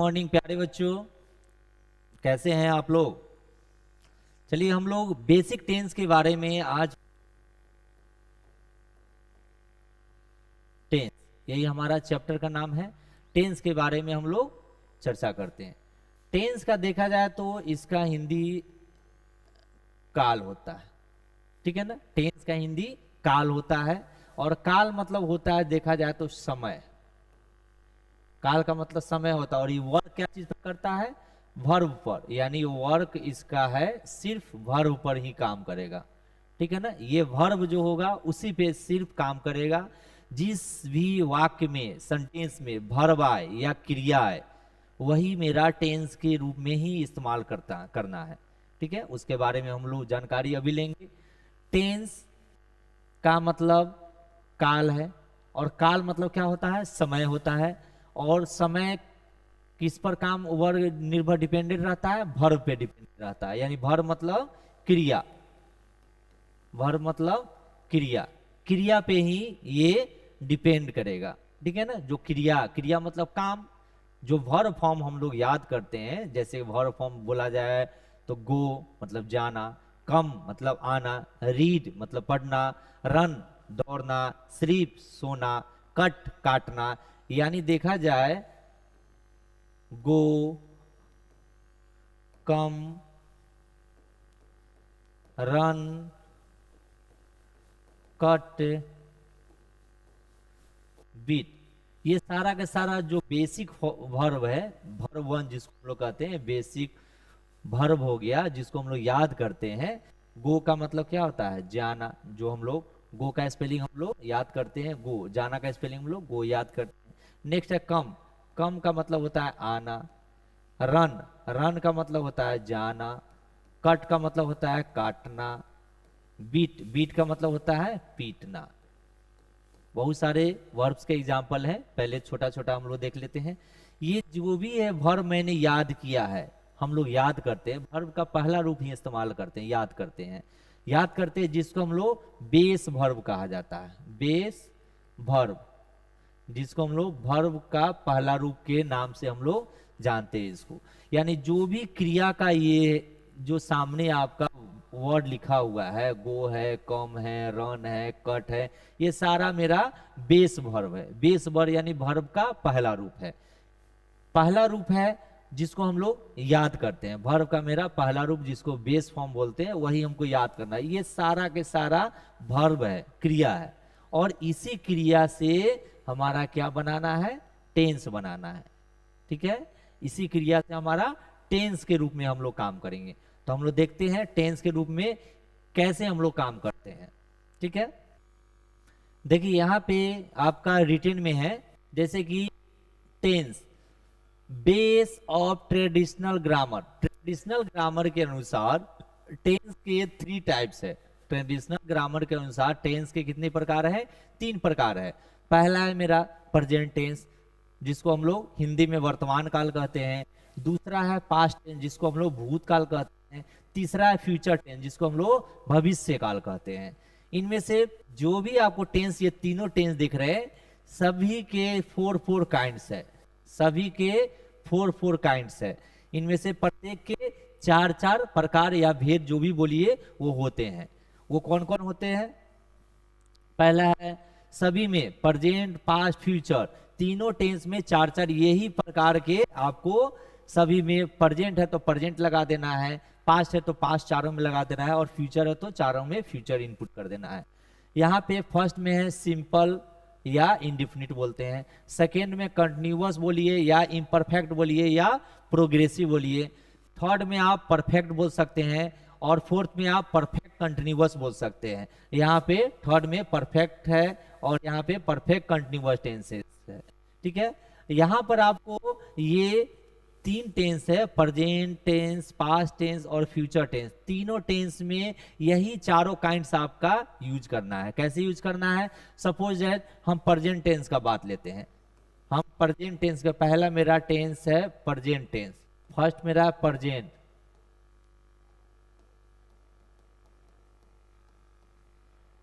Morning प्यारे बच्चों, कैसे हैं आप लोग। चलिए हम लोग बेसिक टेंस के बारे में आज टेंस, यही हमारा चैप्टर का नाम है। टेंस के बारे में हम लोग चर्चा करते हैं। टेंस का देखा जाए तो इसका हिंदी काल होता है, ठीक है ना। टेंस का हिंदी काल होता है और काल मतलब होता है देखा जाए तो समय। काल का मतलब समय होता है और ये वर्क क्या चीज पर करता है, वर्ब पर, यानी वर्क इसका है सिर्फ वर्ब पर ही काम करेगा, ठीक है ना। ये वर्ब जो होगा उसी पे सिर्फ काम करेगा। जिस भी वाक्य में सेंटेंस में वर्ब आए या क्रिया आए वही मेरा टेंस के रूप में ही इस्तेमाल करना है, ठीक है। उसके बारे में हम लोग जानकारी अभी लेंगे। टेंस का मतलब काल है और काल मतलब क्या होता है, समय होता है। और समय किस पर काम वर्ग निर्भर डिपेंडेंट रहता है, वर्ब पे डिपेंडेंट रहता है। यानी वर्ब मतलब क्रिया, वर्ब मतलब क्रिया, क्रिया पे ही ये डिपेंड करेगा, ठीक है ना। जो क्रिया, क्रिया मतलब काम। जो वर्ब फॉर्म हम लोग याद करते हैं, जैसे वर्ब फॉर्म बोला जाए तो गो मतलब जाना, कम मतलब आना, रीड मतलब पढ़ना, रन दौड़ना, स्लीप सोना, कट काटना। यानी देखा जाए गो, कम, रन, कट, बीट, ये सारा का सारा जो बेसिक वर्ब है, वर्ब वन जिसको हम लोग कहते हैं बेसिक वर्ब हो गया, जिसको हम लोग याद करते हैं। गो का मतलब क्या होता है, जाना। जो हम लोग गो का स्पेलिंग हम लोग याद करते हैं गो, जाना का स्पेलिंग हम लोग गो याद करते हैं। नेक्स्ट है कम, कम का मतलब होता है आना। रन, रन का मतलब होता है जाना। कट का मतलब होता है काटना। बीट, बीट का मतलब होता है पीटना। बहुत सारे वर्ब्स के एग्जाम्पल हैं, पहले छोटा छोटा हम लोग देख लेते हैं। ये जो भी है वर्ब मैंने याद किया है, हम लोग याद करते हैं वर्ब का पहला रूप ही इस्तेमाल करते हैं, याद करते हैं। याद करते हैं जिसको हम लोग बेस वर्ब कहा जाता है, बेस वर्ब, जिसको हम लोग वर्ब का पहला रूप के नाम से हम लोग जानते हैं इसको। यानी जो भी क्रिया का ये जो सामने आपका वर्ड लिखा हुआ है, गो है, कम है, रन है, कट है, ये सारा मेरा बेस वर्ब है। बेस वर्ब यानी वर्ब का पहला रूप है, पहला रूप है जिसको हम लोग याद करते हैं। वर्ब का मेरा पहला रूप जिसको बेस फॉर्म बोलते हैं वही हमको याद करना है। ये सारा के सारा वर्ब है, क्रिया है। और इसी क्रिया से हमारा क्या बनाना है, टेंस बनाना है, ठीक है। इसी क्रिया से हमारा टेंस के रूप में हम लोग काम करेंगे। तो हम लोग देखते हैं टेंस के रूप में कैसे हम लोग काम करते हैं, ठीक है। देखिए यहां पे आपका रिटन में है, जैसे कि tense base of traditional grammar. Traditional grammar के अनुसार टेंस के 3 टाइप्स है। ट्रेडिशनल ग्रामर के अनुसार टेंस के कितने प्रकार है, 3 प्रकार है। पहला है मेरा प्रेजेंट टेंस, जिसको हम लोग हिंदी में वर्तमान काल कहते हैं। दूसरा है पास्ट टेंस, जिसको हम लोग भूतकाल कहते हैं। तीसरा है फ्यूचर टेंस, जिसको हम लोग भविष्य काल कहते हैं। इनमें से जो भी आपको टेंस, ये तीनों टेंस दिख रहे हैं, सभी के 4 काइंड्स है, सभी के 4 काइंड्स है। इनमें से प्रत्येक के 4 प्रकार या भेद जो भी बोलिए वो होते हैं। वो कौन कौन होते हैं, पहला है सभी में प्रेजेंट पास्ट फ्यूचर, तीनों टेंस में 4 यही प्रकार के आपको सभी में। प्रेजेंट है तो प्रेजेंट लगा देना है, पास्ट है तो पास्ट चारों में लगा देना है, और फ्यूचर है तो चारों में फ्यूचर इनपुट कर देना है। यहाँ पे फर्स्ट में है सिंपल या इंडिफिनिट बोलते हैं। सेकेंड में कंटिन्यूअस बोलिए या इम्परफेक्ट बोलिए या प्रोग्रेसिव बोलिए। थर्ड में आप परफेक्ट बोल सकते हैं और फोर्थ में आप परफेक्ट कंटिन्यूअस बोल सकते हैं। यहाँ पे थर्ड में परफेक्ट है और यहाँ पे परफेक्ट कंटिन्यूअस टेंसेस है, ठीक है। यहाँ पर आपको ये 3 टेंस है, प्रेजेंट टेंस, पास्ट टेंस और फ्यूचर टेंस। तीनों टेंस में यही चारों काइंड्स आपका यूज करना है। कैसे यूज करना है, सपोज दैट हम प्रेजेंट टेंस का बात लेते हैं। हम प्रेजेंट टेंस का पहला मेरा टेंस है प्रेजेंट टेंस, फर्स्ट मेरा प्रेजेंट।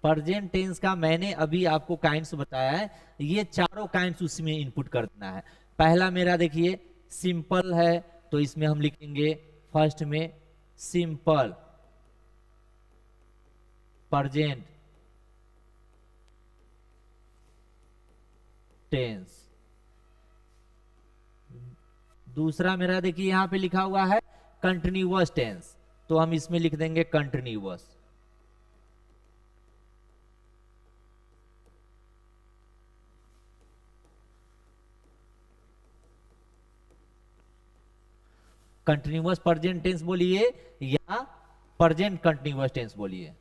प्रेजेंट टेंस का मैंने अभी आपको काइंड्स बताया है, ये चारों काइंड्स उसमें इनपुट कर देना है। पहला मेरा देखिए सिंपल है तो इसमें हम लिखेंगे फर्स्ट में सिंपल प्रेजेंट टेंस। दूसरा मेरा देखिए यहां पे लिखा हुआ है कंटिन्यूअस टेंस, तो हम इसमें लिख देंगे कंटिन्यूअस। कंटिन्यूअस प्रेजेंट टेंस बोलिए या प्रेजेंट कंटिन्यूअस टेंस बोलिए।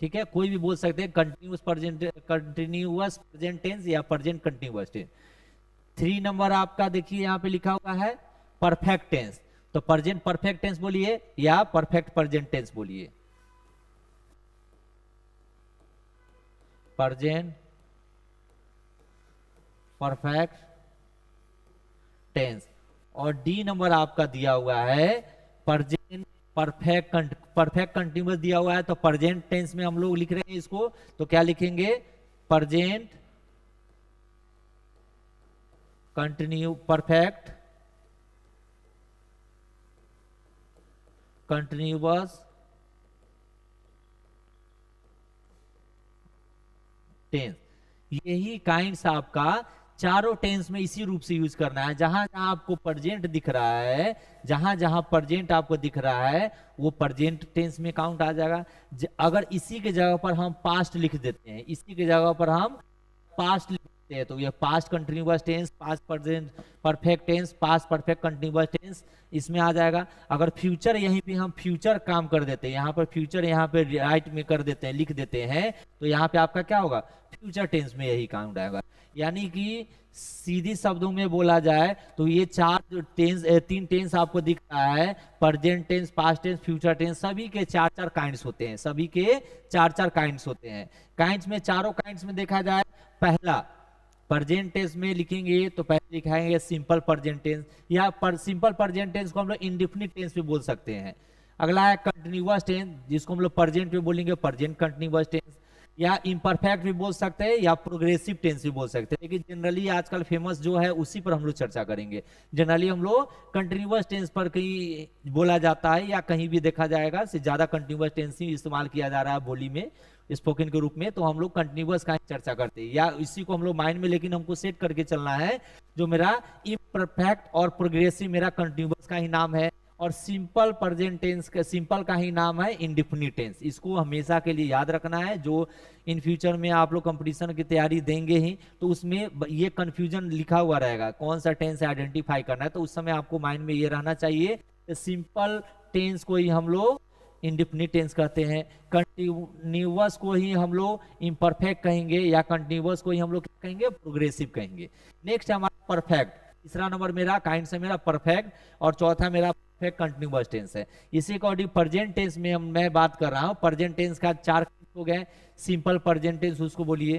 ठीक है, कोई भी बोल सकते हैं, कंटिन्यूअस प्रेजेंट टेंस या प्रेजेंट कंटिन्यूअस टेंस। 3 नंबर आपका देखिए यहां पे लिखा हुआ है परफेक्ट टेंस, तो प्रेजेंट परफेक्ट टेंस बोलिए या परफेक्ट प्रेजेंट टेंस बोलिए। Present perfect tense. और डी नंबर आपका दिया हुआ है प्रेजेंट परफेक्ट कंटिन्यूअस दिया हुआ है, तो प्रेजेंट टेंस में हम लोग लिख रहे हैं इसको, तो क्या लिखेंगे present continue perfect continuous tense. यही काइंड्स आपका चारों टेंस में इसी रूप से यूज करना है। जहां जहां आपको प्रेजेंट दिख रहा है, जहां जहां प्रेजेंट आपको दिख रहा है वो प्रेजेंट टेंस में काउंट आ जाएगा। अगर इसी के जगह पर हम पास्ट लिख देते हैं, इसी के जगह पर हम पास्ट लिख देते हैं, तो ये past continuous tense, past present perfect tense, past perfect continuous tense इसमें आ जाएगा। अगर फ्यूचर यहीं पे हम फ्यूचर काम कर देते हैं, यहाँ पर फ्यूचर यहाँ पे राइट में कर देते हैं, लिख देते हैं, तो यहाँ पे आपका क्या होगा फ्यूचर टेंस में यही काउंट आएगा। यानी कि सीधी शब्दों में बोला जाए तो ये तीन टेंस आपको दिख रहा है, present tense, past tense, future tense, सभी के 4-4 काइंड्स होते हैं, सभी के 4-4 काइंड्स होते हैं। काइंड्स में चारों काइंड्स में देखा जाए, पहला प्रेजेंट टेंस में लिखेंगे तो पहले लिखाएंगे सिंपल प्रेजेंट टेंस, या सिंपल प्रेजेंट टेंस को हम लोग इंडेफिनिट टेंस भी बोल सकते हैं। अगला है कंटिन्यूअस टेंस, जिसको हम लोग प्रेजेंट में बोलेंगे प्रेजेंट कंटिन्यूअस टेंस, या इम्परफेक्ट भी बोल सकते हैं या प्रोग्रेसिव टेंस भी बोल सकते हैं। लेकिन जनरली आजकल फेमस जो है उसी पर हम लोग चर्चा करेंगे। जनरली हम लोग कंटिन्यूअस टेंस पर कहीं बोला जाता है या कहीं भी देखा जाएगा से ज्यादा कंटिन्यूअस टेंस ही इस्तेमाल किया जा रहा है बोली में, स्पोकन के रूप में, तो हम लोग कंटिन्यूअस का ही चर्चा करते हैं या इसी को हम लोग माइंड में, लेकिन हमको सेट करके चलना है जो मेरा इम्परफेक्ट और प्रोग्रेसिव मेरा कंटिन्यूअस का ही नाम है, और सिंपल प्रेजेंट टेंस का सिंपल का ही नाम है इंडेफिनिट टेंस। इसको हमेशा के लिए याद रखना है, जो इन फ्यूचर में आप लोग कंपटीशन की तैयारी देंगे ही तो उसमें ये कंफ्यूजन लिखा हुआ रहेगा कौन सा टेंस आइडेंटिफाई करना है, तो उस समय आपको माइंड में ये रहना चाहिए कि सिंपल टेंस को ही हम लोग इंडेफिनिट टेंस कहते हैं, कंटिन्यूअस को ही हम लोग इम्परफेक्ट कहेंगे, या कंटिन्यूअस को ही हम लोग कहेंगे प्रोग्रेसिव कहेंगे। नेक्स्ट हमारा परफेक्ट, तीसरा नंबर मेरा काइंड से मेरा परफेक्ट, और चौथा मेरा परफेक्ट कंटिन्यूअस टेंस है। इसी अकॉर्डिंग प्रेजेंट टेंस में मैं बात कर रहा हूं। प्रेजेंट टेंस का 4 हो गए, सिंपल प्रेजेंट टेंस उसको बोलिए,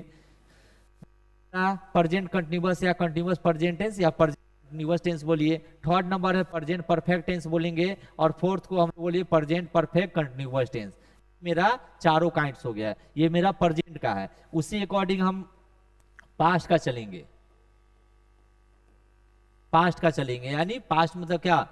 प्रेजेंट कंटिन्यूअस या कंटिन्यूअस प्रेजेंट टेंस या कंटिन्यूअस टेंस बोलिए। थर्ड नंबर है प्रेजेंट परफेक्ट टेंस बोलेंगे, और फोर्थ को हम बोलिए प्रेजेंट परफेक्ट कंटिन्यूअस टेंस। मेरा चारों काइंड्स हो गया, ये मेरा प्रेजेंट का है। उसी अकॉर्डिंग हम पास्ट का चलेंगे, पास्ट का चलेंगे, यानी पास्ट मतलब क्या,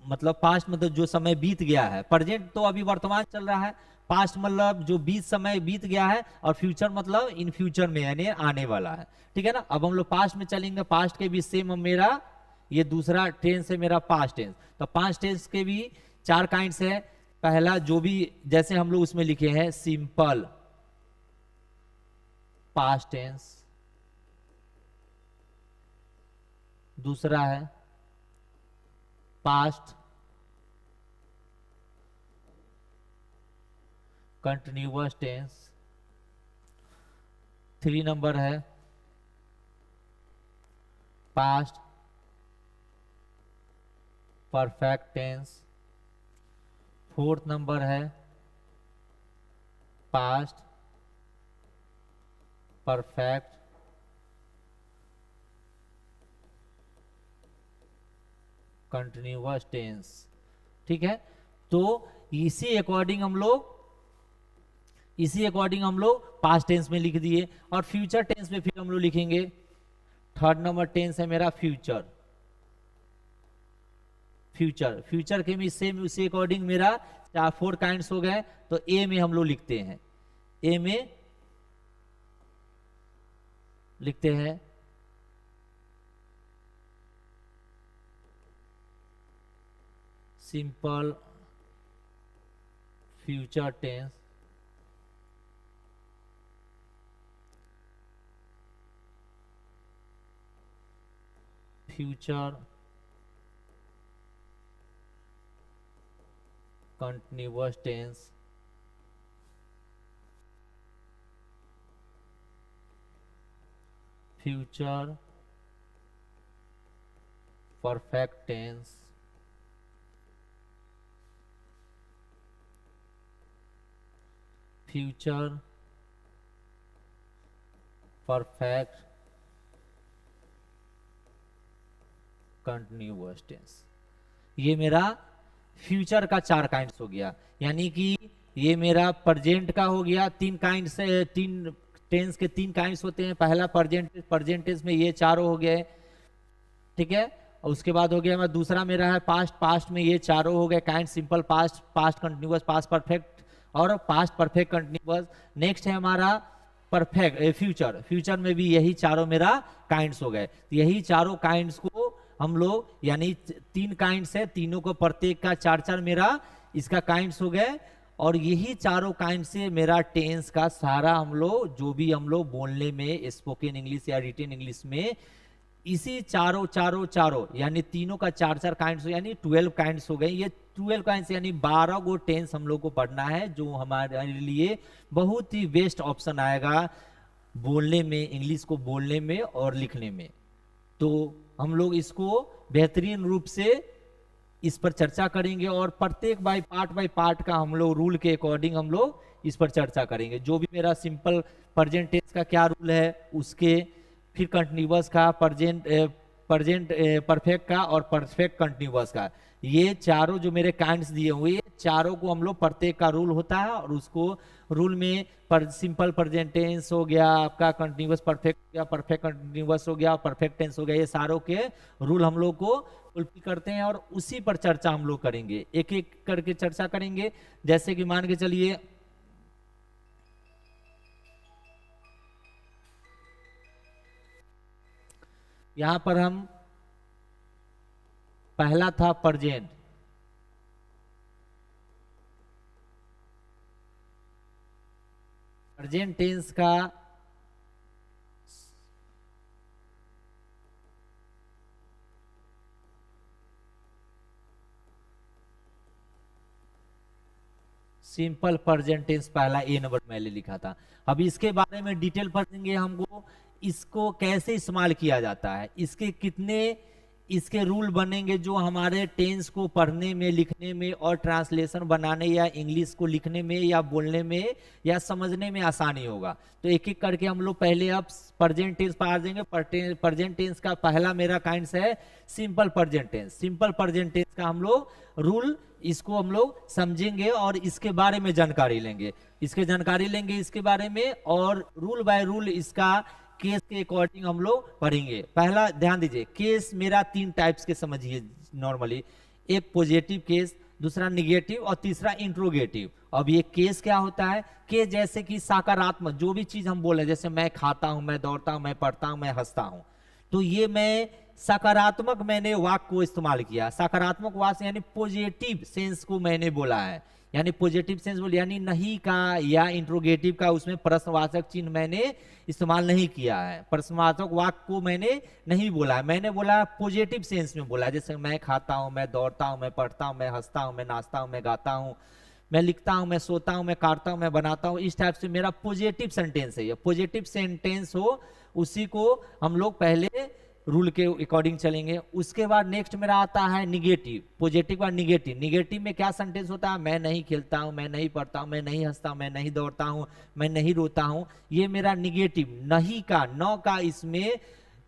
मतलब पास्ट मतलब जो समय बीत गया है, प्रेजेंट तो अभी वर्तमान चल रहा है, पास्ट मतलब जो समय बीत गया है, और फ्यूचर मतलब इन फ्यूचर में यानी आने वाला है। ठीक है ना, अब हम लोग पास्ट में चलेंगे, पास्ट के भी सेम मेरा ये दूसरा टेंस है मेरा पास्ट टेंस, तो पास्ट टेंस के भी 4 काइंड्स है। पहला जो भी जैसे हम लोग उसमें लिखे हैं सिंपल पास्ट टेंस, दूसरा है पास्ट कंटिन्यूअस टेंस, 3 नंबर है पास्ट परफेक्ट टेंस, 4th नंबर है पास्ट परफेक्ट कंटिन्यूअस टेंस। ठीक है, तो इसी अकॉर्डिंग हम लोग इसी अकॉर्डिंग हम लोग पास्ट टेंस में लिख दिए, और फ्यूचर टेंस में फिर हम लोग लिखेंगे। थर्ड नंबर टेंस है मेरा फ्यूचर। फ्यूचर फ्यूचर के में सेम उसी अकॉर्डिंग मेरा 4 काइंड्स हो गए। तो ए में हम लोग लिखते हैं, ए में लिखते हैं simple future tense, future continuous tense, future perfect tense, future perfect continuous tense. ये मेरा फ्यूचर का 4 काइंड्स हो गया, यानी कि ये मेरा प्रेजेंट का हो गया। 3 काइंड्स, 3 टेंस के 3 काइंड्स होते हैं। पहला प्रेजेंट, प्रेजेंट टेंस में ये चारों हो गए, ठीक है। और उसके बाद हो गया मैं दूसरा मेरा है पास्ट, पास्ट में ये चारों हो गए kind, simple past, past continuous, past perfect और पास्ट परफेक्ट कंटिन्यूअस। नेक्स्ट है हमारा परफेक्ट फ्यूचर, फ्यूचर में भी यही चारों मेरा काइंड्स हो गए। यही चारों काइंड्स को हम लोग, यानी 3 काइंड्स है, तीनों को प्रत्येक का 4-4 मेरा इसका काइंड्स हो गए। और यही चारों काइंड से मेरा टेंस का सारा हम लोग जो भी हम लोग बोलने में स्पोकन इंग्लिश या रिटन इंग्लिश में इसी चारों यानी तीनों का 4-4 काइंड्स, यानी 12 काइंड्स हो गए। ये 12 काइंड्स यानी 12 गो टेंस हम लोग को पढ़ना है, जो हमारे लिए बहुत ही बेस्ट ऑप्शन आएगा बोलने में, इंग्लिश को बोलने में और लिखने में। तो हम लोग इसको बेहतरीन रूप से इस पर चर्चा करेंगे, और प्रत्येक बाय पार्ट का हम लोग रूल के अकॉर्डिंग हम लोग इस पर चर्चा करेंगे। जो भी मेरा सिंपल प्रेजेंट टेंस का क्या रूल है उसके, फिर कंटिन्यूअस का, प्रेजेंट परफेक्ट का और परफेक्ट कंटिन्यूअस का, ये चारों जो मेरे काइंड्स दिए हुए, चारों को हम लोग प्रत्येक का रूल होता है, और उसको रूल में सिंपल प्रेजेंट टेंस हो गया, आपका कंटिन्यूअस परफेक्ट हो गया, परफेक्ट कंटिन्यूअस हो गया, परफेक्ट टेंस हो गया, ये सारों के रूल हम लोग को फुलफिल करते हैं, और उसी पर चर्चा हम लोग करेंगे, एक एक करके चर्चा करेंगे। जैसे कि मान के चलिए यहां पर हम पहला था प्रेजेंट, प्रेजेंट टेंस का सिंपल प्रेजेंट टेंस पहला ए नंबर मैंने लिखा था। अब इसके बारे में डिटेल पढ़ेंगे, हमको इसको कैसे इस्तेमाल किया जाता है, इसके कितने इसके रूल बनेंगे जो हमारे टेंस को पढ़ने में, लिखने में और ट्रांसलेशन बनाने या इंग्लिश को लिखने में या बोलने में या समझने में आसानी होगा। तो एक एक करके हम लोग पहले अब प्रेजेंट टेंस पर आ जाएंगे। प्रेजेंट टेंस का पहला मेरा काइंड्स है simple present tense. Simple present tense का हम लोग रूल, इसको हम लोग समझेंगे और इसके बारे में जानकारी लेंगे, इसके बारे में, और रूल बाय रूल इसका केस के अकॉर्डिंग हम लोग पढ़ेंगे। पहला ध्यान दीजिए, केस मेरा 3 टाइप्स के समझिए नॉर्मली, एक पॉजिटिव केस, दूसरा निगेटिव और तीसरा इंट्रोगेटिव। अब ये केस क्या होता है, केस जैसे कि सकारात्मक जो भी चीज हम बोले, जैसे मैं खाता हूं, मैं दौड़ता हूं, मैं पढ़ता हूं, मैं हंसता हूं, तो ये मैं सकारात्मक मैंने वाक्य को इस्तेमाल किया, सकारात्मक वाक्य यानी पॉजिटिव सेंस को मैंने बोला है, यानी पॉजिटिव सेंस बोल, यानी नहीं का या इंट्रोगेटिव का उसमें प्रश्नवाचक चिन्ह मैंने इस्तेमाल नहीं किया है, प्रश्नवाचक वाक्य को मैंने नहीं बोला है, मैंने बोला पॉजिटिव सेंस में बोला, जैसे मैं खाता हूं, मैं दौड़ता हूं, मैं पढ़ता हूं, मैं हंसता हूं, मैं नाचता हूं, मैं गाता हूं, मैं लिखता हूं, मैं सोता हूं, मैं काटता हूं, मैं बनाता हूं, इस टाइप से मेरा पॉजिटिव सेंटेंस है। ये पॉजिटिव सेंटेंस हो, उसी को हम लोग पहले रूल के अकॉर्डिंग चलेंगे। उसके बाद नेक्स्ट मेरा आता है निगेटिव, पॉजिटिव का निगेटिव। निगेटिव में क्या सेंटेंस होता है, मैं नहीं खेलता हूं, मैं नहीं पढ़ता हूं, मैं नहीं हंसता हूं, मैं नहीं दौड़ता हूं, मैं नहीं रोता हूं, ये मेरा निगेटिव नहीं का, न का इसमें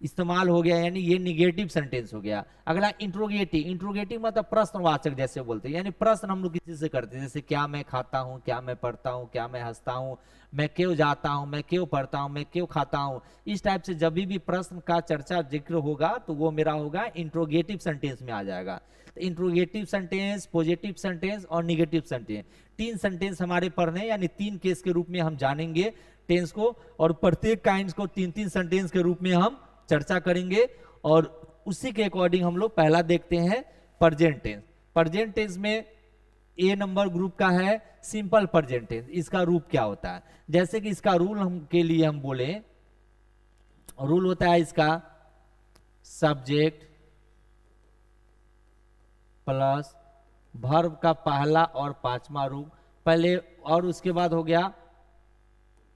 इस्तेमाल हो गया, यानी ये निगेटिव सेंटेंस हो गया। अगला इंट्रोगेटिव, इंट्रोगेटिव मतलब प्रश्नवाचक जैसे बोलते हैं, यानी प्रश्न हम लोग किसी से करते हैं, जैसे क्या मैं खाता हूँ, क्या मैं पढ़ता हूँ, क्या मैं हंसता हूँ, मैं क्यों जाता हूँ, मैं क्यों पढ़ता हूँ, मैं क्यों खाता हूँ। इस टाइप से जब भी प्रश्न का चर्चा जिक्र होगा तो वो मेरा होगा इंट्रोगेटिव सेंटेंस में आ जाएगा। तो इंट्रोगेटिव सेंटेंस, पॉजिटिव सेंटेंस और निगेटिव सेंटेंस, तीन सेंटेंस हमारे पढ़ने, यानी तीन केस के रूप में हम जानेंगे टेंस को, और प्रत्येक काइंड को तीन तीन सेंटेंस के रूप में हम चर्चा करेंगे। और उसी के अकॉर्डिंग हम लोग पहला देखते हैं प्रेजेंट टेंस। प्रेजेंट टेंस में ए नंबर ग्रुप का है सिंपल प्रेजेंट टेंस। इसका रूप क्या होता है, जैसे कि इसका रूल हम के लिए हम बोले, रूल होता है इसका सब्जेक्ट प्लस वर्ब का पहला और पांचवा रूप पहले, और उसके बाद हो गया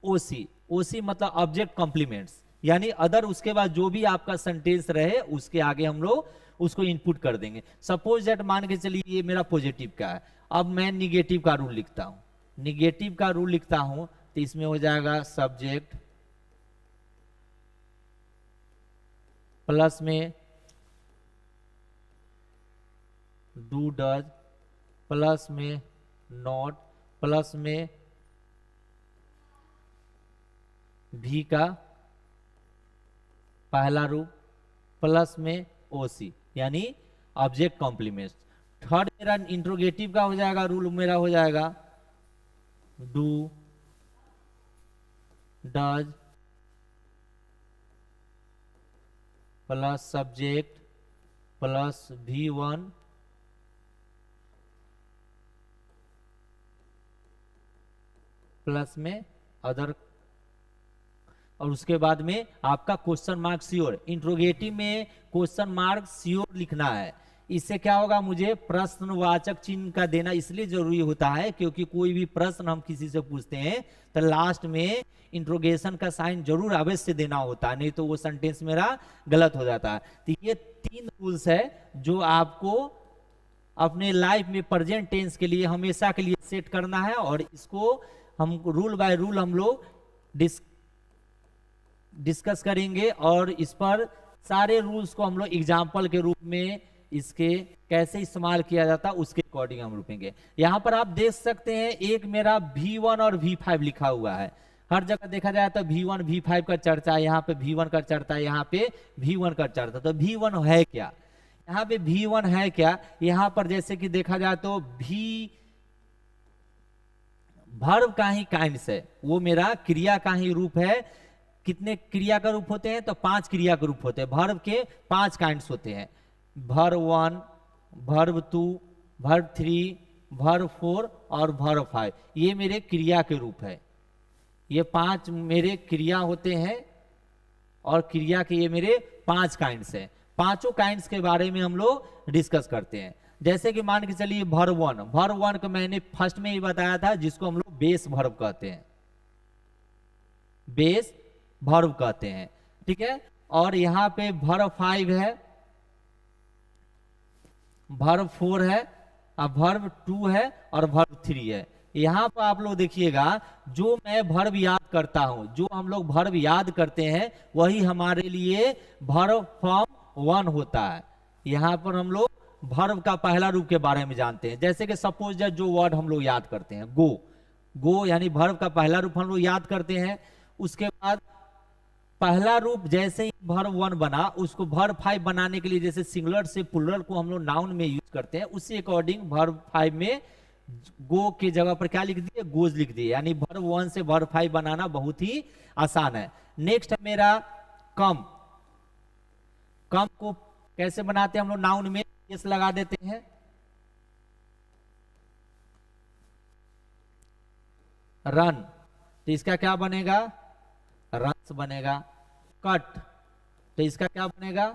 ओसी। ओसी मतलब ऑब्जेक्ट कॉम्प्लीमेंट्स, यानी अदर उसके बाद जो भी आपका सेंटेंस रहे उसके आगे हम लोग उसको इनपुट कर देंगे। सपोज दैट मान के चलिए ये मेरा पॉजिटिव का है, अब मैं निगेटिव का रूल लिखता हूं। निगेटिव का रूल लिखता हूं तो इसमें हो जाएगा सब्जेक्ट प्लस में डू डज प्लस में नॉट प्लस में भी का पहला रूप प्लस में ओसी, यानी ऑब्जेक्ट कॉम्प्लीमेंट्स। थर्ड मेरा इंट्रोगेटिव का हो जाएगा, रूल मेरा हो जाएगा do does plus subject plus V1 plus में अदर, और उसके बाद में आपका क्वेश्चन मार्क श्योर। इंट्रोगेटिव में क्वेश्चन मार्क श्योर लिखना है। इससे क्या होगा, मुझे प्रश्नवाचक चिन्ह का देना इसलिए जरूरी होता है क्योंकि कोई भी प्रश्न हम किसी से पूछते हैं तो लास्ट में इंट्रोगेशन का साइन जरूर अवश्य देना होता है, नहीं तो वो सेंटेंस मेरा गलत हो जाता है। तो ये तीन रूल्स है जो आपको अपने लाइफ में प्रेजेंट टेंस के लिए हमेशा के लिए सेट करना है, और इसको हम रूल बाय रूल हम लोग डिस्कस करेंगे, और इस पर सारे रूल्स को हम लोग एग्जाम्पल के रूप में इसके कैसे इस्तेमाल किया जाता है उसके अकॉर्डिंग हम रूपेंगे। यहां पर आप देख सकते हैं एक मेरा V1 और V5 लिखा हुआ है। हर जगह देखा जाए तो V1 V5 का चर्चा है, यहाँ पे V1 का चर्चा है, यहाँ पे V1 का चर्चा। तो V1 है क्या, यहाँ पे V1 है क्या, यहाँ पर जैसे कि देखा जाए तो भी वर्ब का ही काइंड्स है, वो मेरा क्रिया का ही रूप है। कितने क्रिया का रूप होते हैं, तो 5 क्रिया का रूप होते हैं। वर्ब के 5 काइंड्स होते हैं, वर्ब 1, वर्ब 2, वर्ब 3, वर्ब 4 और वर्ब 5। ये मेरे क्रिया के रूप है। ये 5 मेरे क्रिया होते हैं, और क्रिया के ये मेरे 5 काइंड्स हैं। पांचों काइंड्स के बारे में हम लोग डिस्कस करते हैं। जैसे कि मान के चलिए वर्ब 1, वर्ब 1 को मैंने फर्स्ट में ही बताया था, जिसको हम लोग बेस वर्ब कहते हैं, बेस वर्ब कहते हैं, ठीक है। और यहाँ पे वर्ब 5 है, वर्ब 4 है, अब वर्ब 2 है और वर्ब 3 है। यहाँ पर आप लोग देखिएगा, जो मैं वर्ब याद करता हूं, जो हम लोग वर्ब याद करते हैं वही हमारे लिए वर्ब फॉर्म 1 होता है। यहाँ पर हम लोग वर्ब का पहला रूप के बारे में जानते हैं। जैसे कि सपोज दैट जो वर्ड हम लोग याद करते हैं, गो, गो यानी वर्ब का पहला रूप हम लोग याद करते हैं। उसके बाद पहला रूप जैसे ही वर्ब 1 बना, उसको वर्ब 5 बनाने के लिए जैसे सिंगुलर से प्लुरल को हम लोग नाउन में यूज करते हैं, उसी अकॉर्डिंग वर्ब 5 में गो की जगह पर क्या लिख दिए, गोज लिख दिए। यानी वर्ब 1 से वर्ब 5 बनाना बहुत ही आसान है। नेक्स्ट है मेरा कम। कम को कैसे बनाते हैं हम लोग, नाउन में एस लगा देते हैं। रन, तो इसका क्या बनेगा, रन्स बनेगा। कट, तो इसका क्या बनेगा,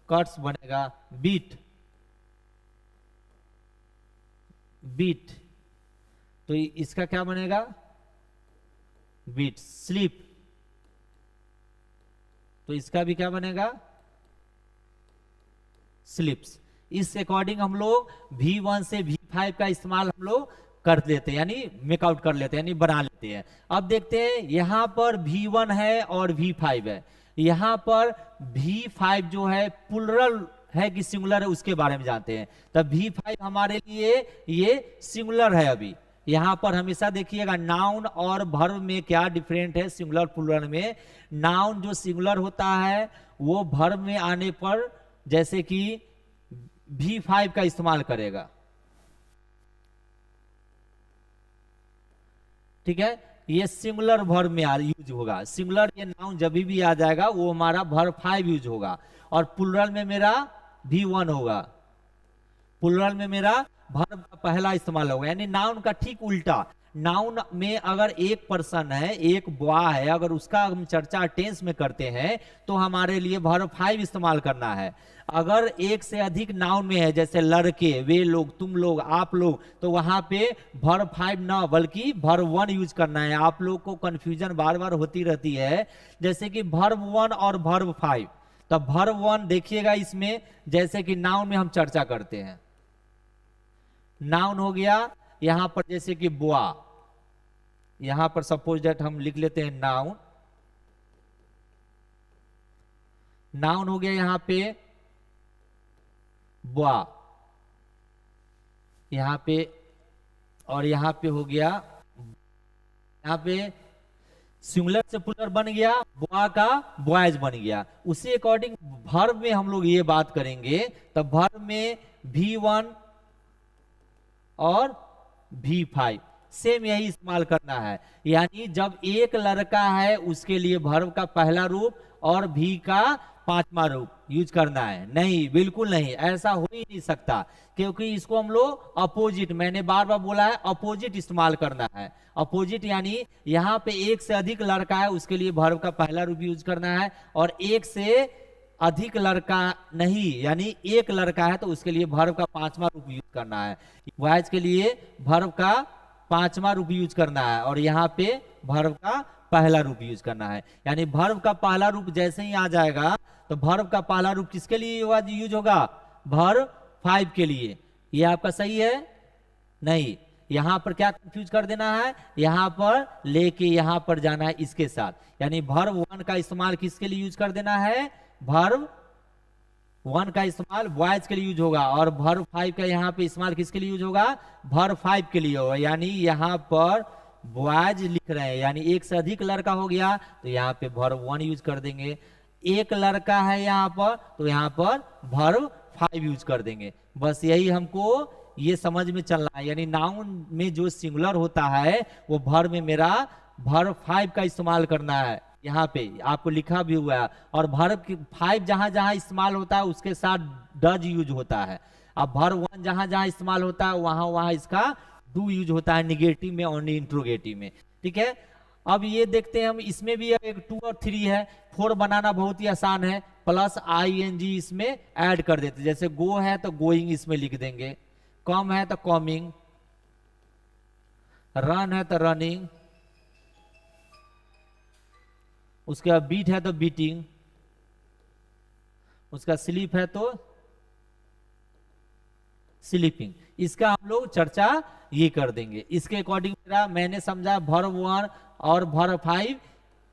कट्स बनेगा। बीट, बीट, तो इसका क्या बनेगा, बीट। स्लीप, तो इसका भी क्या बनेगा, स्लिप्स। इस अकॉर्डिंग हम लोग V1 से V5 का इस्तेमाल हम लोग कर लेते हैं, यानी मेकआउट कर लेते हैं, यानी बना लेते हैं। अब देखते हैं यहां पर V1 है और V5 है। यहाँ पर V5 जो है प्लुरल है कि सिंगुलर है उसके बारे में जानते हैं। तब V5 हमारे लिए ये सिंगुलर है। अभी यहाँ पर हमेशा देखिएगा नाउन और वर्ब में क्या डिफरेंट है सिंगुलर प्लुरल में। नाउन जो सिंगुलर होता है वो वर्ब में आने पर जैसे कि V5 का इस्तेमाल करेगा, ठीक है। ये सिंगुलर वर्ब में यूज होगा। सिंगुलर ये नाउन जब भी आ जाएगा वो हमारा वर्ब 5 यूज होगा, और प्लुरल में मेरा V1 होगा। प्लुरल में मेरा वर्ब का पहला इस्तेमाल होगा, यानी नाउन का ठीक उल्टा। नाउन में अगर एक पर्सन है, एक बॉय है, अगर उसका हम चर्चा टेंस में करते हैं तो हमारे लिए वर्ब 5 इस्तेमाल करना है। अगर एक से अधिक नाउन में है, जैसे लड़के, वे लोग, तुम लोग, आप लोग, तो वहां पे वर्ब 5 ना बल्कि वर्ब 1 यूज करना है। आप लोग को कंफ्यूजन बार बार होती रहती है, जैसे कि वर्ब 1 और वर्ब 5। तब वर्ब 1 देखिएगा इसमें, जैसे कि नाउन में हम चर्चा करते हैं। नाउन हो गया यहां पर जैसे कि बुआ, यहां पर सपोज दैट हम लिख लेते हैं नाउन। नाउन हो गया यहां पे बुआ, यहां पे, और यहां पे हो गया, यहां पे सिंगुलर से प्लुरल बन गया, बुआ का बॉयज बन गया। उसी अकॉर्डिंग वर्ब में हम लोग ये बात करेंगे। तब वर्ब में V1 और V5 सेम यही इस्तेमाल करना है। यानी जब एक लड़का है उसके लिए वर्ब का पहला रूप और भी का पांचवा रूप यूज करना है। नहीं, बिल्कुल नहीं, ऐसा हो ही नहीं सकता, क्योंकि इसको हम लोग अपोजिट, मैंने बार बार बोला है अपोजिट इस्तेमाल करना है। अपोजिट यानी यहाँ पे एक से अधिक लड़का है उसके लिए वर्ब का पहला रूप यूज करना है, और एक से अधिक लड़का नहीं, यानी एक लड़का है तो उसके लिए वर्ब का पांचवा रूप यूज करना है। बॉयज के लिए वर्ब का पांचवा रूप यूज करना है, और यहाँ पे वर्ब का पहला रूप यूज करना है। यानी वर्ब का पहला रूप जैसे ही आ जाएगा तो वर्ब का पहला रूप किसके लिए यूज होगा? वर्ब 5 के लिए। ये आपका सही है? नहीं, यहां पर क्या कंफ्यूज कर देना है, यहां पर लेके यहां पर जाना है इसके साथ। यानी वर्ब 1 का इस्तेमाल किसके लिए यूज कर देना है? वर्ब 1 का इस्तेमाल बॉयज के लिए यूज होगा, और वर्ब 5 का यहाँ पे इस्तेमाल किसके लिए यूज होगा? वर्ब 5 के लिए होगा। यानी यहाँ पर बॉयज लिख रहे हैं, यानी एक से अधिक लड़का हो गया तो यहाँ पे वर्ब 1 यूज कर देंगे। एक लड़का है यहाँ पर तो यहाँ पर वर्ब 5 यूज कर देंगे। बस यही हमको ये समझ में चलना है। यानी नाउन में जो सिंगुलर होता है वो वर्ब में मेरा वर्ब 5 का इस्तेमाल करना है। यहाँ पे आपको लिखा भी हुआ है, और वर्ब 5 जहां जहां इस्तेमाल होता है उसके साथ डज यूज होता है। अब वर्ब 1 जहां जहां इस्तेमाल होता है वहां वहां इसका डू यूज होता है, निगेटिव में और इंट्रोगेटिव में। ठीक है, अब ये देखते हैं हम, इसमें भी एक 2 और 3 है। 4 बनाना बहुत ही आसान है, प्लस ING इसमें ऐड कर देते। जैसे गो है तो गोइंग इसमें लिख देंगे, कम है तो कमिंग, रन है तो रनिंग, उसके बाद बीट है तो बीटिंग, उसका स्लीप है तो स्लीपिंग। इसका हम लोग चर्चा ये कर देंगे। इसके अकॉर्डिंग मेरा मैंने समझा वर्ब 1 और वर्ब 5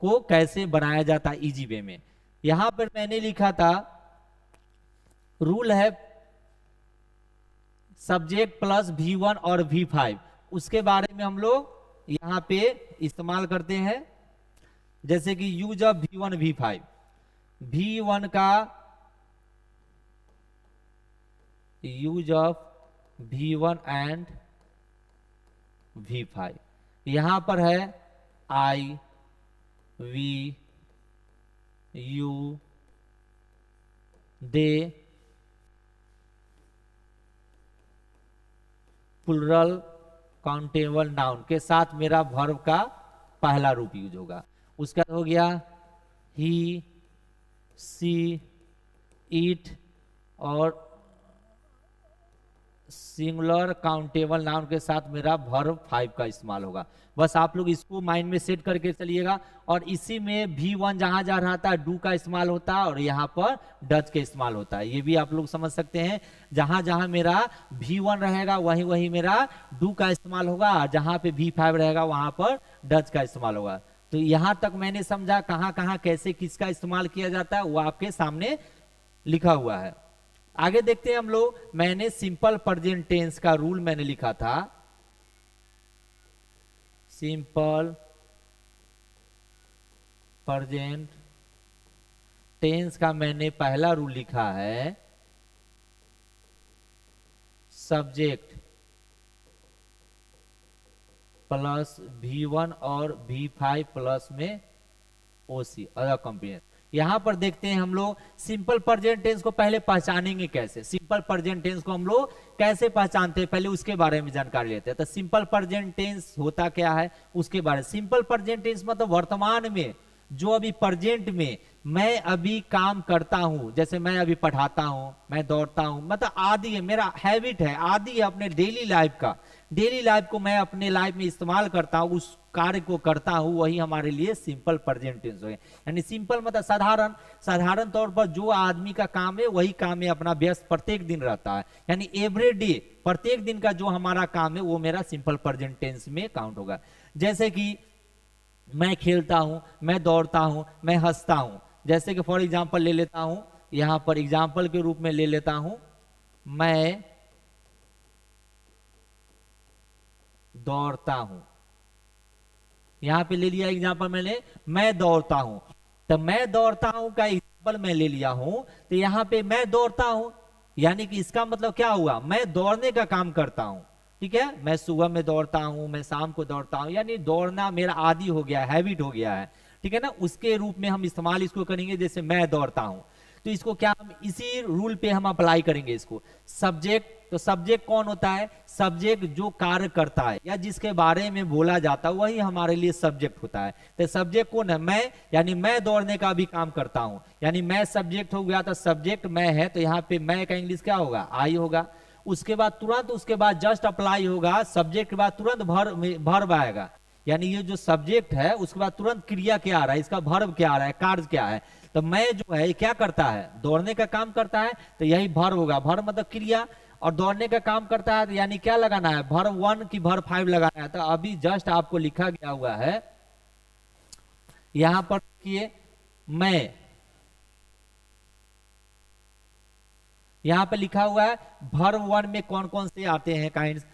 को कैसे बनाया जाता है इजी वे में। यहां पर मैंने लिखा था रूल है सब्जेक्ट प्लस V1 और V5, उसके बारे में हम लोग यहां पे इस्तेमाल करते हैं। जैसे कि use of V1 V5, V1 का use of V1 and V5, यहां पर है I, V, you, they, plural countable noun के साथ मेरा वर्ब का पहला रूप यूज होगा। उसका हो गया ही, सी, इट, और सिंगुलर काउंटेबल नाउन के साथ मेरा वर्ब 5 का इस्तेमाल होगा। बस आप लोग इसको माइंड में सेट करके चलिएगा। और इसी में V1 जहां जहां रहता है डू का इस्तेमाल होता है, और यहाँ पर डज का इस्तेमाल होता है। ये भी आप लोग समझ सकते हैं, जहां जहां मेरा V1 रहेगा वहीं वहीं मेरा डू का इस्तेमाल होगा, जहां पे V5 रहेगा वहां पर डज का इस्तेमाल होगा। तो यहां तक मैंने समझा, कहां कहां कैसे किसका इस्तेमाल किया जाता है वो आपके सामने लिखा हुआ है। आगे देखते हैं हम लोग। मैंने सिंपल प्रेजेंट टेंस का रूल मैंने लिखा था, सिंपल प्रेजेंट टेंस का मैंने पहला रूल लिखा है, सब्जेक्ट प्लस V1 और V5 प्लस में OC अदर कंपोनेंट। यहां पर देखते हैं हम लोग सिंपल प्रेजेंट टेंस को पहले पहचानेंगे कैसे, सिंपल प्रेजेंट टेंस को हम लोग कैसे पहचानते हैं पहले उसके बारे में जानकारी लेते हैं। तो सिंपल प्रेजेंट टेंस होता क्या है उसके बारे में। सिंपल प्रेजेंट टेंस मतलब वर्तमान में, जो अभी प्रेजेंट में मैं अभी काम करता हूं, जैसे मैं अभी पढ़ाता हूं, मैं दौड़ता हूं, मतलब आदि है, मेरा हैबिट है, आदि है अपने डेली लाइफ का, डेली लाइफ को मैं अपने लाइफ में इस्तेमाल करता हूं, उस कार्य को करता हूं, वही हमारे लिए सिंपल प्रेजेंट टेंस है। यानी सिंपल मतलब साधारण, साधारण तौर पर जो आदमी का काम है वही काम में अपना व्यस्त प्रत्येक दिन रहता है, यानी एवरीडे प्रत्येक दिन का जो हमारा काम है वो मेरा सिंपल प्रेजेंट टेंस में काउंट होगा। जैसे कि मैं खेलता हूं, मैं दौड़ता हूं, मैं हंसता हूं। जैसे कि फॉर एग्जांपल ले लेता हूं, यहां पर एग्जांपल के रूप में ले लेता हूं, मैं दौड़ता हूं, यहां पे ले लिया एग्जांपल मैंने, मैं दौड़ता हूं। तो मैं दौड़ता हूं का एग्जांपल मैं ले लिया हूं, तो यहां पे मैं दौड़ता हूं यानी कि इसका मतलब क्या हुआ, मैं दौड़ने का काम करता हूं। ठीक है, मैं सुबह में दौड़ता हूं, मैं शाम को दौड़ता हूं, यानी दौड़ना मेरा आदी हो गया, हैबिट हो गया है। ठीक है ना, उसके रूप में हम इस्तेमाल इसको करेंगे, जैसे मैं दौड़ता हूं। तो इसको क्या हम इसी रूल पे हम अप्लाई करेंगे इसको। सब्जेक्ट, तो सब्जेक्ट कौन होता है, सब्जेक्ट जो कार्य करता है या जिसके बारे में बोला जाता है वही हमारे लिए सब्जेक्ट होता है। तो सब्जेक्ट कौन है, मैं, यानी मैं दौड़ने का भी काम करता हूं, यानी मैं सब्जेक्ट हो गया। तो सब्जेक्ट मैं है, तो यहाँ पे मैं का इंग्लिश क्या होगा, आई होगा। उसके बाद तुरंत उसके बाद जस्ट अप्लाई होगा, सब्जेक्ट के बाद तुरंत भर्ब आएगा, यानी ये जो सब्जेक्ट है उसके बाद तुरंत क्रिया क्या आ रहा है, इसका भर्ब क्या आ रहा है, कार्य क्या है। तो मैं जो है क्या करता है, दौड़ने का काम करता है, तो यही भर्ब होगा, भर्ब मतलब क्रिया। और दौड़ने का काम करता है तो यानी क्या लगाना है, भर्ब 1 की भर्ब 5 लगाना है। तो अभी जस्ट आपको लिखा गया हुआ है यहां पर देखिए, मैं यहां पे लिखा हुआ है भर्ब 1 में कौन कौन से आते हैं kinds,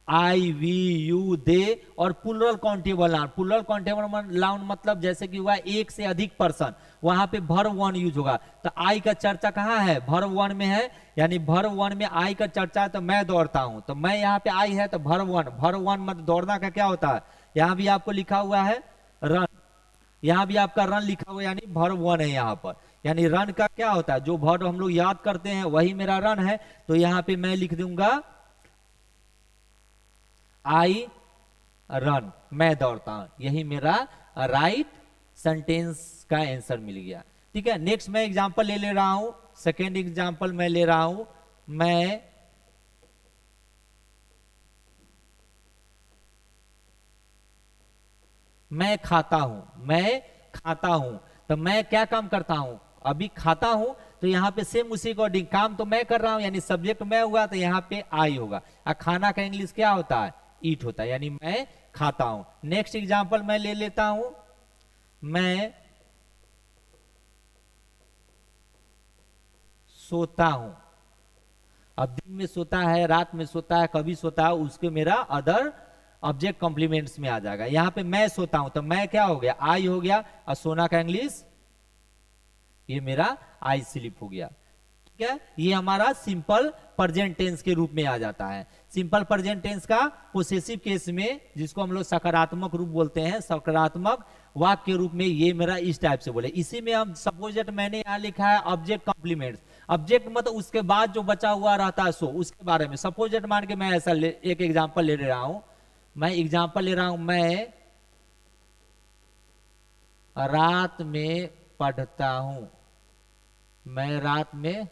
I, we, you, they और plural countable noun. Plural countable noun मतलब जैसे कि हुआ एक से अधिक पर्सन, वहां पे भर्ब 1 यूज होगा। तो आई का चर्चा कहां है, भर्ब 1 में है, यानी भर्ब 1 में आई का चर्चा है। तो मैं दौड़ता हूं, तो मैं यहाँ पे आई है, तो भर्ब 1, भर्ब 1 मतलब दौड़ना का क्या होता है, यहां भी आपको लिखा हुआ है रन, यहां भी आपका रन लिखा हुआ, यानी भर्ब 1 है यहाँ पर। यानी रन का क्या होता है, जो भर्ब हम लोग याद करते हैं वही मेरा रन है। तो यहाँ पे मैं लिख दूंगा आई रन, मैं दौड़ता हूं, यही मेरा राइट सेंटेंस का आंसर मिल गया। ठीक है, नेक्स्ट मैं एग्जांपल ले ले रहा हूं, सेकेंड एग्जांपल मैं ले रहा हूं, मैं खाता हूं, मैं खाता हूं। तो मैं क्या काम करता हूं, अभी खाता हूं, तो यहाँ पे सेम उसी अकॉर्डिंग काम तो मैं कर रहा हूं, यानी सब्जेक्ट मैं हुआ, तो यहाँ पे आई होगा। और खाना का इंग्लिश क्या होता है, ईट होता है, यानी मैं खाता हूं। नेक्स्ट एग्जांपल मैं ले लेता हूं, मैं सोता हूं। अब दिन में सोता है, रात में सोता है, कभी सोता है, उसके मेरा अदर ऑब्जेक्ट कॉम्प्लीमेंट्स में आ जाएगा। यहां पे मैं सोता हूं, तो मैं क्या हो गया, आई हो गया, और सोना का इंग्लिश ये मेरा आई स्लीप हो गया। ठीक है, ये हमारा सिंपल प्रेजेंट टेंस के रूप में आ जाता है। सिंपल प्रेजेंट टेंस का पोसेसिव केस में, जिसको हम लोग सकारात्मक रूप बोलते हैं, सकारात्मक वाक्य के रूप में, ये मेरा इस टाइप से बोले। इसी में हम सपोजेट मैंने यहां लिखा है ऑब्जेक्ट कॉम्प्लीमेंट्स। ऑब्जेक्ट मतलब उसके बाद जो बचा हुआ रहता है सो उसके बारे में। सपोजेट मान के मैं ऐसा एक एग्जाम्पल ले रहा हूं, मैं एग्जाम्पल ले रहा हूं, मैं रात में पढ़ता हूं, मैं रात में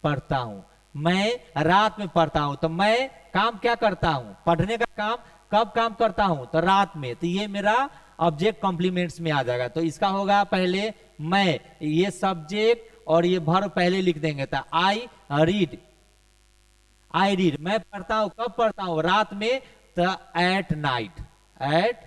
पढ़ता हूं, मैं रात में पढ़ता हूं। तो मैं काम क्या करता हूं, पढ़ने का काम कब काम करता हूं, तो रात में। तो ये मेरा ऑब्जेक्ट कॉम्प्लीमेंट्स में आ जाएगा। तो इसका होगा पहले मैं, ये सब्जेक्ट और ये वर्ब पहले लिख देंगे। तो आई रीड, आई रीड, मैं पढ़ता हूं, कब पढ़ता हूं, रात में। तो at night, at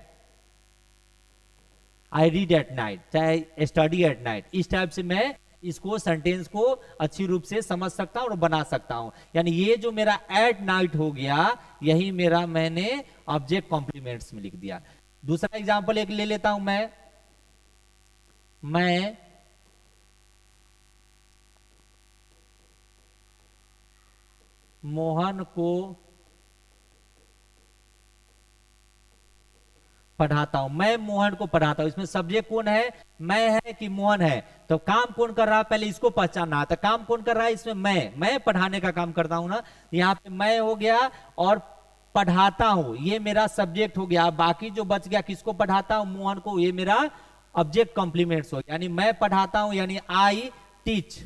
I read at night, चाहे स्टडी एट नाइट, इस टाइप से मैं इसको सेंटेंस को अच्छी रूप से समझ सकता हूं और बना सकता हूं। यानी ये जो मेरा एट नाइट हो गया, यही मेरा मैंने ऑब्जेक्ट कॉम्प्लीमेंट्स में लिख दिया। दूसरा एग्जांपल एक ले लेता हूं मैं मोहन को पढ़ाता हूं, मैं मोहन को पढ़ाता हूं। इसमें सब्जेक्ट कौन है, मैं है कि मोहन है? तो काम कौन कर रहा है, पहले इसको पहचानना है। तो काम कौन कर रहा है इसमें, मैं पढ़ाने का काम करता हूं ना। यहाँ पे मैं हो गया और पढ़ाता हूं, ये मेरा सब्जेक्ट हो गया। बाकी जो बच गया किसको पढ़ाता हूं, मोहन को, ये मेरा ऑब्जेक्ट कॉम्प्लीमेंट्स हो गया। यानी मैं पढ़ाता हूं यानी आई टीच,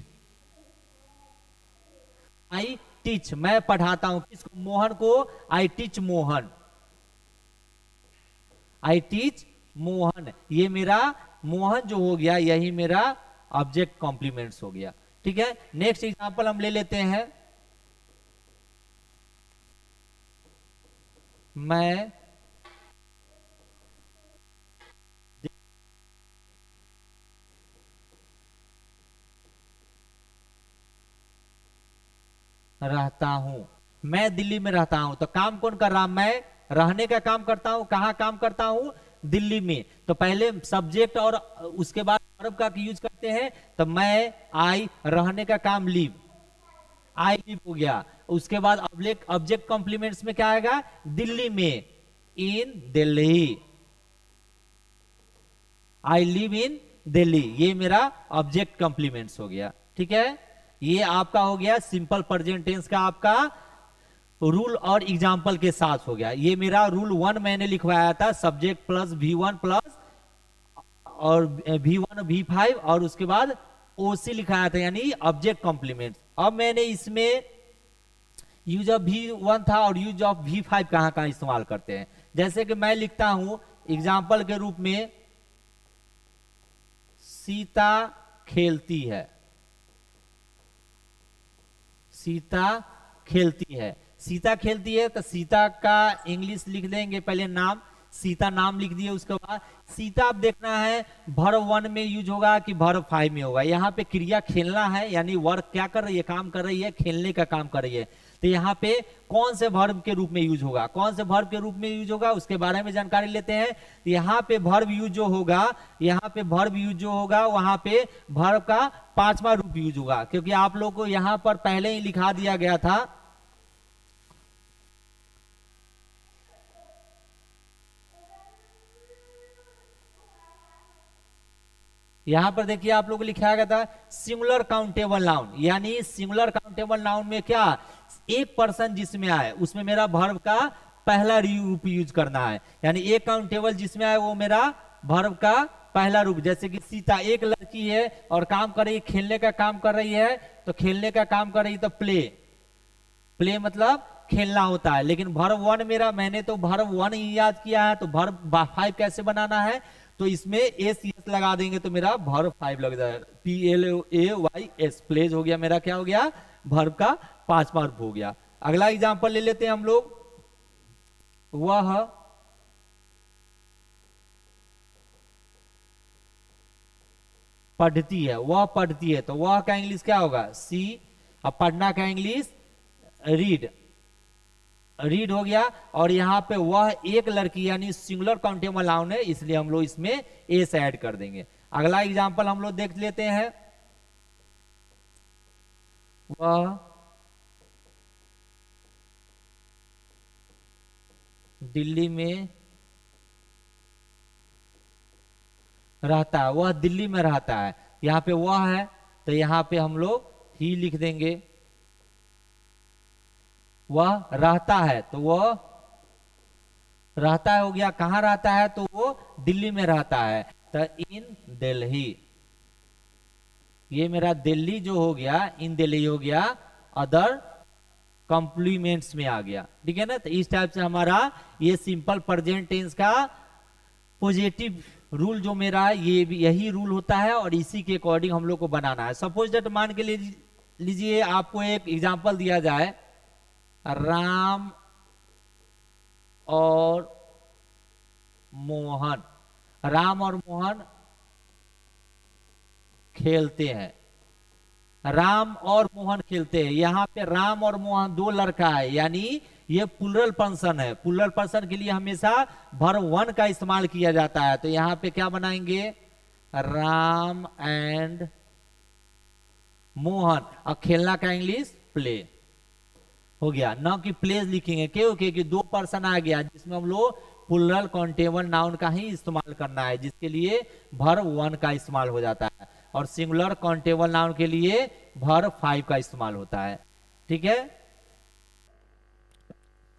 आई टीच, मैं पढ़ाता हूं किसको, मोहन को। I teach Mohan, I teach Mohan, ये मेरा मोहन जो हो गया, यही मेरा ऑब्जेक्ट कॉम्प्लीमेंट्स हो गया। ठीक है, नेक्स्ट एग्जांपल हम ले लेते हैं। मैं रहता हूं, मैं दिल्ली में रहता हूं। तो काम कौन कर रहा, मैं रहने का काम करता हूं। कहां काम करता हूं, दिल्ली में। तो पहले सब्जेक्ट और उसके बाद वर्ब का यूज करते हैं। तो मैं आई, रहने का काम लिव, आई लिव हो गया। उसके बाद ऑब्जेक्ट कॉम्प्लीमेंट्स में क्या आएगा, दिल्ली में, in Delhi, I live in Delhi, ये मेरा ऑब्जेक्ट कॉम्प्लीमेंट्स हो गया। ठीक है, ये आपका हो गया सिंपल प्रेजेंट टेंस का आपका रूल और एग्जाम्पल के साथ हो गया। ये मेरा रूल 1 मैंने लिखवाया था, सब्जेक्ट प्लस V1 प्लस और V1 V5 और उसके बाद OC लिखाया था, यानी ऑब्जेक्ट कॉम्प्लीमेंट। अब मैंने इसमें यूज ऑफ V1 था और यूज ऑफ V5 कहां कहां इस्तेमाल करते हैं। जैसे कि मैं लिखता हूं एग्जाम्पल के रूप में, सीता खेलती है, सीता खेलती है, सीता खेलती है। तो सीता का इंग्लिश लिख देंगे, पहले नाम, सीता नाम लिख दिए। उसके बाद सीता आप देखना है वर्ब 1 में यूज होगा कि वर्ब 5 में होगा। यहाँ पे क्रिया खेलना है, यानी वर्ब क्या कर रही है, काम कर रही है, खेलने का काम कर रही है। तो यहाँ पे कौन से वर्ब के रूप में यूज होगा, कौन से वर्ब के रूप में यूज होगा, उसके बारे में जानकारी लेते हैं। यहाँ पे वर्ब यूज जो होगा, यहाँ पे वर्ब यूज जो होगा, वहां पे वर्ब का 5वां रूप यूज होगा। क्योंकि आप लोग को यहाँ पर पहले ही लिखा दिया गया था, यहां पर देखिए आप लोग को लिखा गया था सिंगुलर काउंटेबल नाउन। यानी सिंगुलर काउंटेबल नाउन में क्या, एक पर्सन जिसमें आए उसमें मेरा वर्ब का पहला रूप यूज करना है। यानी एक काउंटेबल जिसमें आए वो मेरा वर्ब का पहला रूप। जैसे कि सीता एक लड़की है और काम कर रही है, खेलने का काम कर रही है। तो खेलने का काम कर रही है तो प्ले, प्ले मतलब खेलना होता है। लेकिन वर्ब 1 मेरा, मैंने तो वर्ब 1 ही याद किया है। तो वर्ब 5 कैसे बनाना है, तो इसमें एस यस लगा देंगे तो मेरा वर्ब 5 लग जाएगा, PLAYS, प्लेज हो गया मेरा, क्या हो गया, वर्ब का 5वां रूप हो गया। अगला एग्जांपल ले लेते हैं हम लोग, वह पढ़ती है, वह पढ़ती है। तो वह का इंग्लिश क्या होगा, सी। अब पढ़ना का इंग्लिश रीड, रीड हो गया। और यहां पे वह एक लड़की, यानी सिंगुलर काउंटेबल नाउन है, इसलिए हम लोग इसमें एस ऐड कर देंगे। अगला एग्जांपल हम लोग देख लेते हैं, वह दिल्ली में रहता है, वह दिल्ली में रहता है। यहां पे वह है तो यहां पे हम लोग ही लिख देंगे। वह रहता है तो वह रहता है हो गया, कहां रहता है, तो वो दिल्ली में रहता है। तो इन दिल्ली, ये मेरा दिल्ली जो हो गया, इन दिल्ली हो गया, अदर कॉम्प्लीमेंट्स में आ गया। ठीक है ना। तो इस टाइप से हमारा ये सिंपल प्रेजेंट टेंस का पॉजिटिव रूल जो मेरा है, ये भी यही रूल होता है और इसी के अकॉर्डिंग हम लोग को बनाना है। सपोज दैट मान के लीजिए आपको एक एग्जांपल दिया जाए, राम और मोहन, राम और मोहन खेलते हैं। राम और मोहन खेलते हैं। यहाँ पे राम और मोहन दो लड़का है, यानी ये प्लुरल पर्सन है। प्लुरल पर्सन के लिए हमेशा वर्ब वन का इस्तेमाल किया जाता है। तो यहाँ पे क्या बनाएंगे, राम एंड मोहन। और खेलना का इंग्लिश प्ले हो गया, ना कि प्लेज लिखेंगे क्यों, क्योंकि दो पर्सन आ गया जिसमें हम लोग प्लुरल काउंटेबल नाउन का ही इस्तेमाल करना है, जिसके लिए वर्ब वन का इस्तेमाल हो जाता है। और सिंगुलर काउंटेबल नाउन के लिए वर्ब फाइव का इस्तेमाल होता है। ठीक है।